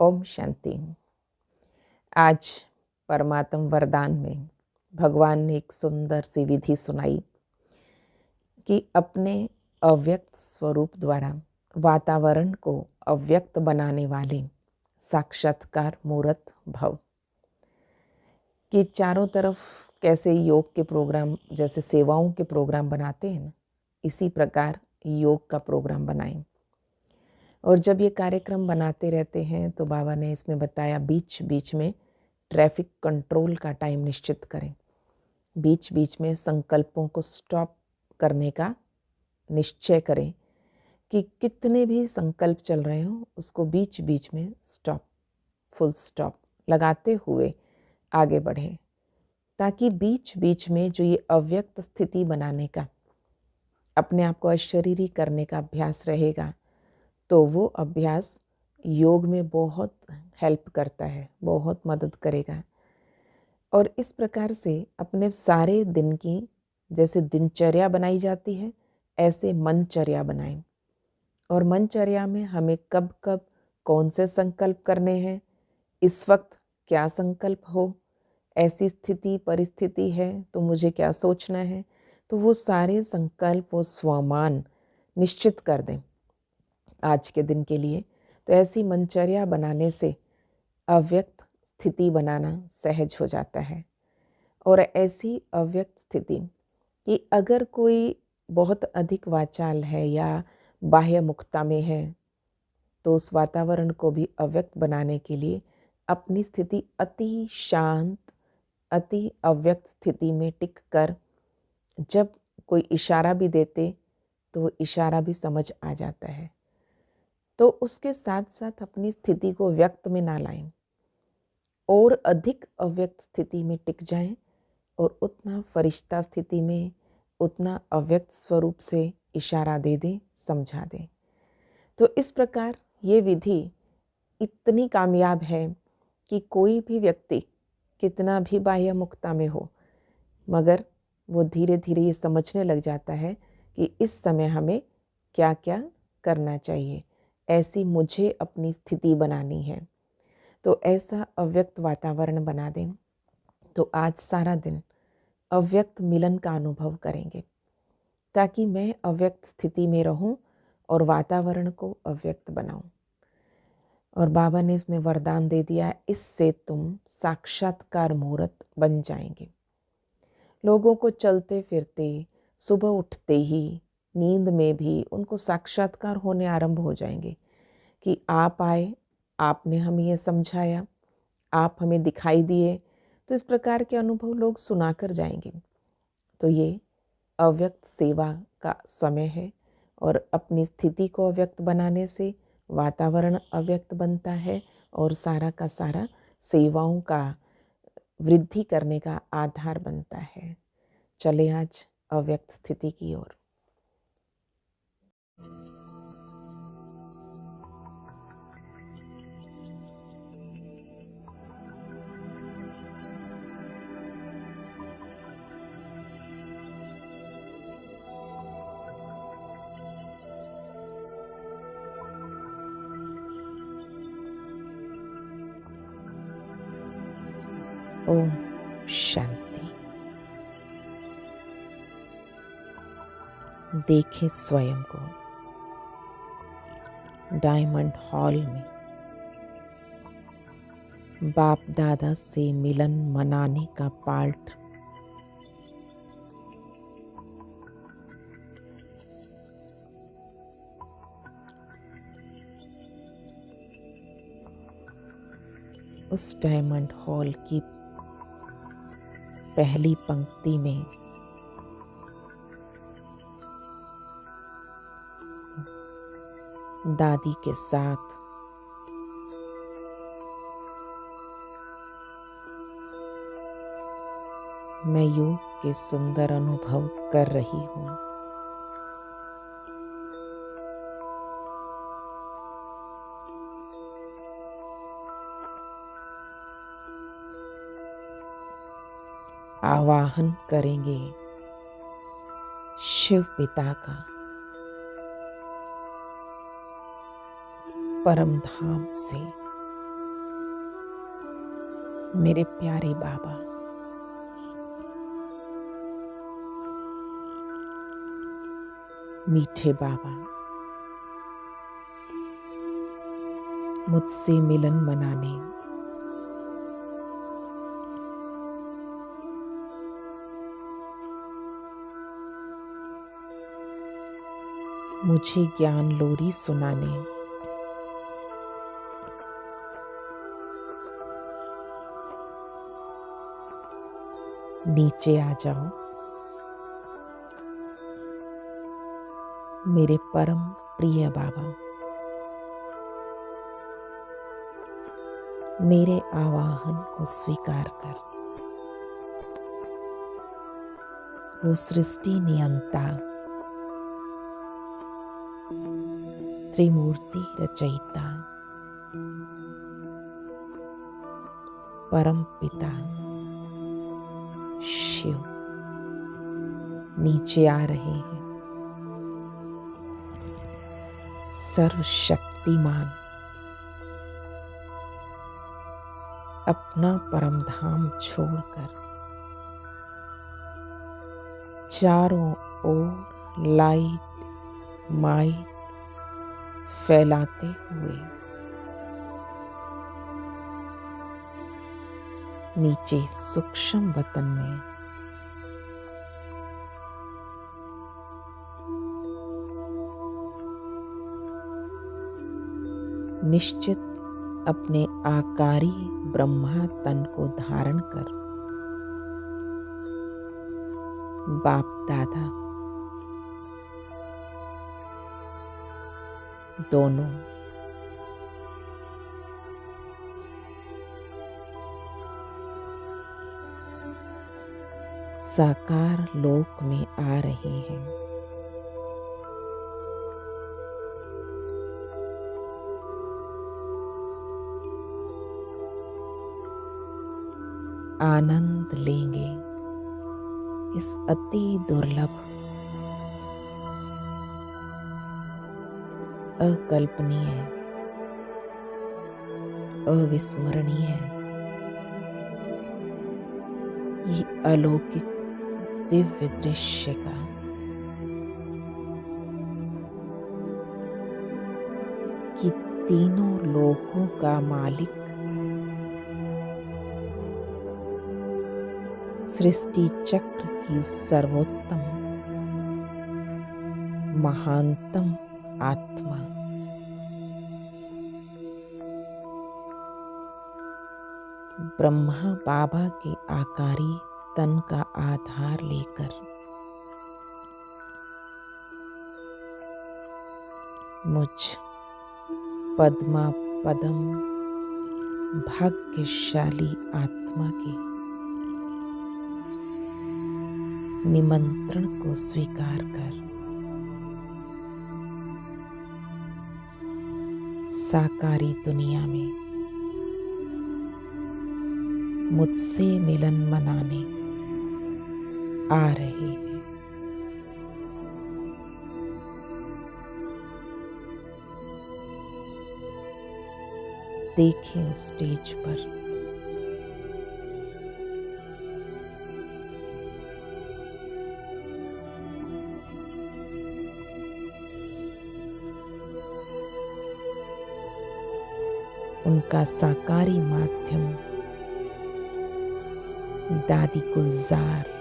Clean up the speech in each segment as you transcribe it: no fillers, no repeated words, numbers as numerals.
ओम शांति। आज परमात्म वरदान में भगवान ने एक सुंदर सी विधि सुनाई कि अपने अव्यक्त स्वरूप द्वारा वातावरण को अव्यक्त बनाने वाले साक्षात्कार मूर्त भव। कि चारों तरफ कैसे योग के प्रोग्राम, जैसे सेवाओं के प्रोग्राम बनाते हैं ना, इसी प्रकार योग का प्रोग्राम बनाएं। और जब ये कार्यक्रम बनाते रहते हैं तो बाबा ने इसमें बताया बीच बीच में ट्रैफिक कंट्रोल का टाइम निश्चित करें, बीच बीच में संकल्पों को स्टॉप करने का निश्चय करें कि कितने भी संकल्प चल रहे हों उसको बीच बीच में स्टॉप, फुल स्टॉप लगाते हुए आगे बढ़ें, ताकि बीच बीच में जो ये अव्यक्त स्थिति बनाने का, अपने आप को अशरीरी करने का अभ्यास रहेगा तो वो अभ्यास योग में बहुत हेल्प करता है, बहुत मदद करेगा। और इस प्रकार से अपने सारे दिन की जैसे दिनचर्या बनाई जाती है, ऐसे मनचर्या बनाएं। और मनचर्या में हमें कब कब कौन से संकल्प करने हैं, इस वक्त क्या संकल्प हो, ऐसी स्थिति परिस्थिति है तो मुझे क्या सोचना है, तो वो सारे संकल्प वो स्वमान निश्चित कर दें आज के दिन के लिए। तो ऐसी मनचर्या बनाने से अव्यक्त स्थिति बनाना सहज हो जाता है। और ऐसी अव्यक्त स्थिति कि अगर कोई बहुत अधिक वाचाल है या बाह्य मुक्ता में है तो उस वातावरण को भी अव्यक्त बनाने के लिए अपनी स्थिति अति शांत, अति अव्यक्त स्थिति में टिक कर जब कोई इशारा भी देते तो वो इशारा भी समझ आ जाता है। तो उसके साथ साथ अपनी स्थिति को व्यक्त में ना लाएं और अधिक अव्यक्त स्थिति में टिक जाएं और उतना फरिश्ता स्थिति में, उतना अव्यक्त स्वरूप से इशारा दे दें, समझा दें। तो इस प्रकार ये विधि इतनी कामयाब है कि कोई भी व्यक्ति कितना भी बाह्य मुक्ता में हो, मगर वो धीरे धीरे ये समझने लग जाता है कि इस समय हमें क्या क्या करना चाहिए, ऐसी मुझे अपनी स्थिति बनानी है। तो ऐसा अव्यक्त वातावरण बना दें तो आज सारा दिन अव्यक्त मिलन का अनुभव करेंगे, ताकि मैं अव्यक्त स्थिति में रहूं और वातावरण को अव्यक्त बनाऊं। और बाबा ने इसमें वरदान दे दिया, इससे तुम साक्षात्कार मूर्त बन जाएंगे। लोगों को चलते फिरते, सुबह उठते ही, नींद में भी उनको साक्षात्कार होने आरंभ हो जाएंगे कि आप आए, आपने हमें ये समझाया, आप हमें दिखाई दिए। तो इस प्रकार के अनुभव लोग सुनाकर जाएंगे। तो ये अव्यक्त सेवा का समय है और अपनी स्थिति को अव्यक्त बनाने से वातावरण अव्यक्त बनता है और सारा का सारा सेवाओं का वृद्धि करने का आधार बनता है। चले आज अव्यक्त स्थिति की ओर। ओम शांति। देखें स्वयं को डायमंड हॉल में बाप दादा से मिलन मनाने का पार्ट उस डायमंड हॉल की पहली पंक्ति में दादी के साथ मैं योग के सुंदर अनुभव कर रही हूँ। आवाहन करेंगे शिव पिता का परम धाम से मेरे प्यारे बाबा, मीठे बाबा, मुझसे मिलन मनाने मुझे ज्ञान लोरी सुनाने नीचे आ जाओ। मेरे परम प्रिय बाबा, मेरे आवाहन को स्वीकार कर। वो सृष्टि नियंता, त्रिमूर्ति रचयिता, परम पिता शिव नीचे आ रहे हैं। सर्वशक्तिमान अपना परम धाम छोड़कर चारों ओर लाइट माइट फैलाते हुए नीचे सूक्ष्म वतन में निश्चित अपने आकारी ब्रह्मा तन को धारण कर बाप दादा दोनों साकार लोक में आ रहे हैं। आनंद लेंगे इस अति दुर्लभ, अकल्पनीय, अविस्मरणीय, ये अलौकिक दिव्य दृश्य का कि तीनों लोकों का मालिक सृष्टि चक्र की सर्वोत्तम महानतम आत्मा ब्रह्मा बाबा के आकारी तन का आधार लेकर मुझ पद्मा पदम भाग्यशाली आत्मा के निमंत्रण को स्वीकार कर साकारी दुनिया में मुझसे मिलन मनाने आ रहे हैं। देखिए उस स्टेज पर उनका साकारी माध्यम दादी गुलजार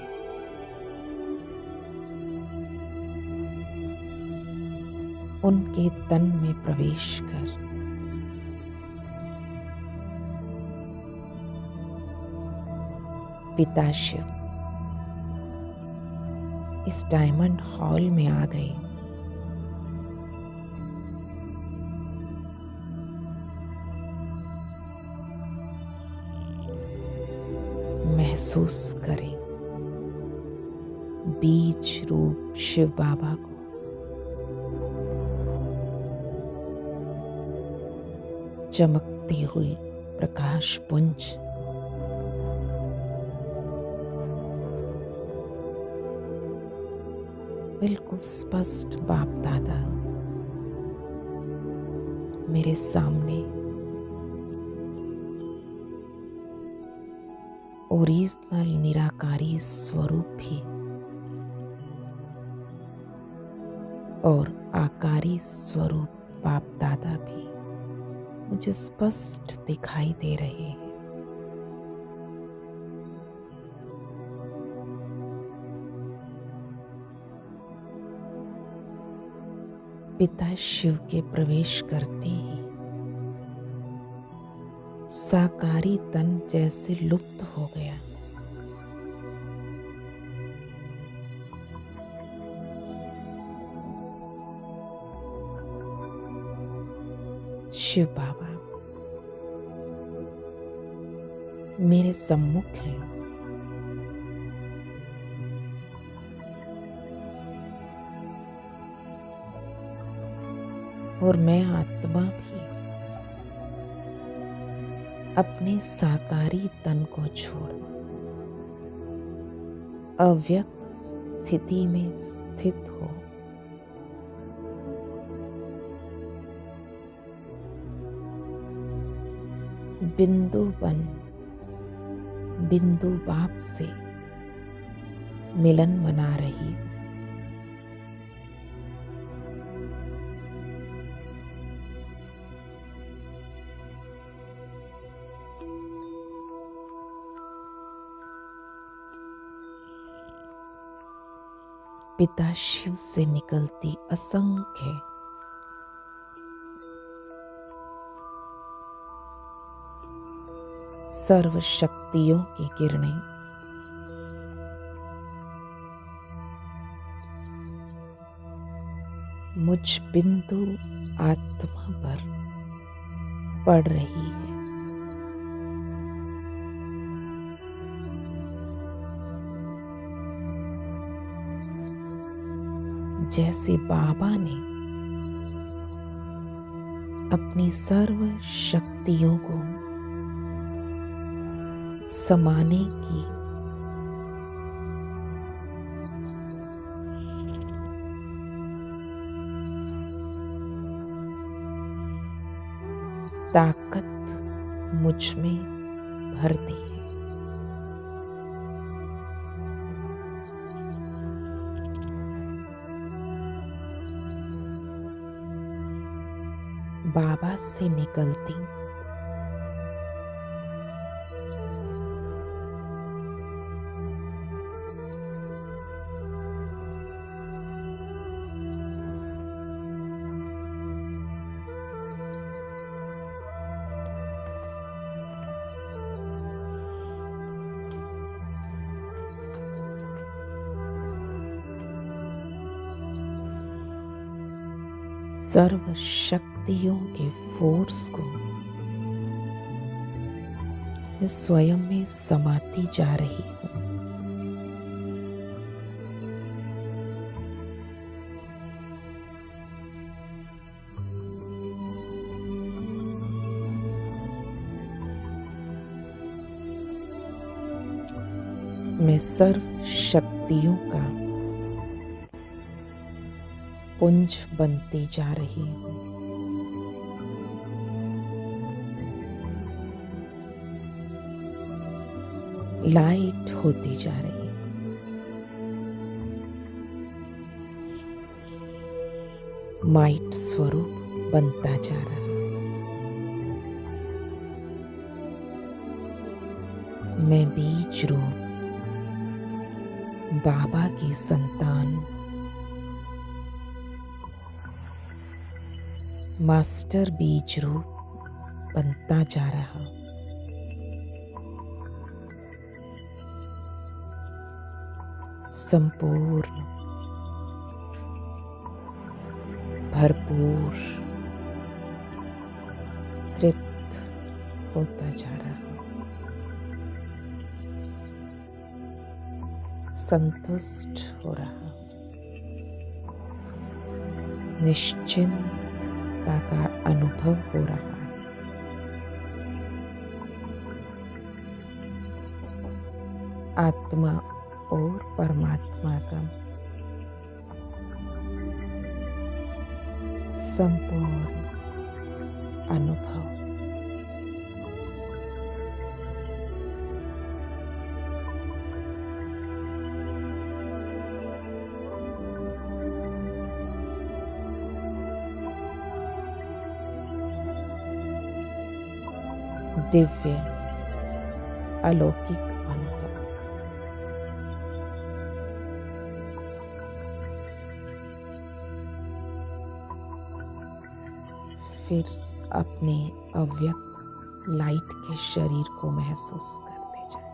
उनके तन में प्रवेश कर पिता शिव इस डायमंड हॉल में आ गए। महसूस करें बीज रूप शिव बाबा को, चमकती हुई प्रकाश पुंज, बिल्कुल स्पष्ट बाप दादा मेरे सामने ओरिजिनल निराकारी स्वरूप भी और आकारी स्वरूप बाप दादा भी मुझे स्पष्ट दिखाई दे रहे हैं। पिता शिव के प्रवेश करते ही साकारी तन जैसे लुप्त हो गया। शिव बाबा मेरे सम्मुख हैं। और मैं आत्मा भी अपने साकारी तन को छोड़ अव्यक्त स्थिति में स्थित हो बिंदु बन बिंदु बाप से मिलन मना रही हूँ। पिता शिव से निकलती असंख्य सर्व शक्तियों की किरणें मुझ बिंदु आत्मा पर पड़ रही है। जैसे बाबा ने अपनी सर्व शक्तियों को समाने की ताकत मुझ में भर दी है। बाबा से निकलती सर्व शक्तियों के फोर्स को मैं स्वयं में समाती जा रही हूँ। मैं सर्व शक्तियों का पुंज बनती जा रही हूँ। लाइट होती जा रही हूँ। माइट स्वरूप बनता जा रहा है। मैं बीज रूप बाबा की संतान मास्टर बीज रूप बनता जा रहा। संपूर्ण भरपूर तृप्त होता जा रहा। संतुष्ट हो रहा। निश्चिंतता का अनुभव हो रहा है। आत्मा और परमात्मा का संपूर्ण अनुभव। दिव्य अलौकिक अनुभव। फिर अपने अव्यक्त लाइट के शरीर को महसूस करते जाएं।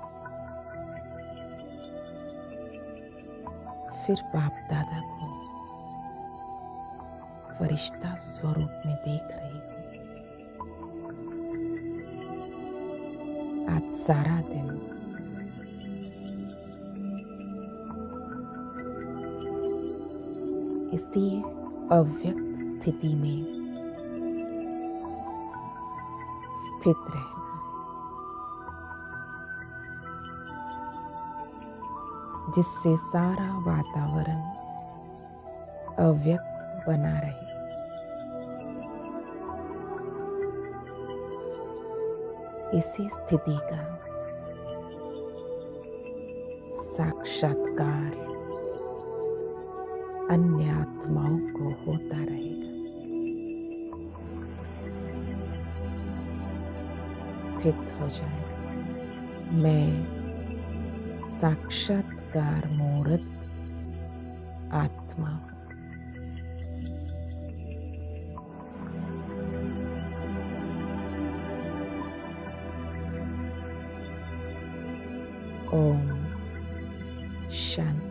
फिर बाप दादा को फरिश्ता स्वरूप में देख रही हूँ। आज सारा दिन इसी अव्यक्त स्थिति में स्थित रहना, जिससे सारा वातावरण अव्यक्त बना रहे। इसी स्थिति का साक्षात्कार अन्य आत्माओं को होता रहेगा। स्थित हो जाए। मैं साक्षात्कार मूर्त आत्मा हूँ। ओम शांति।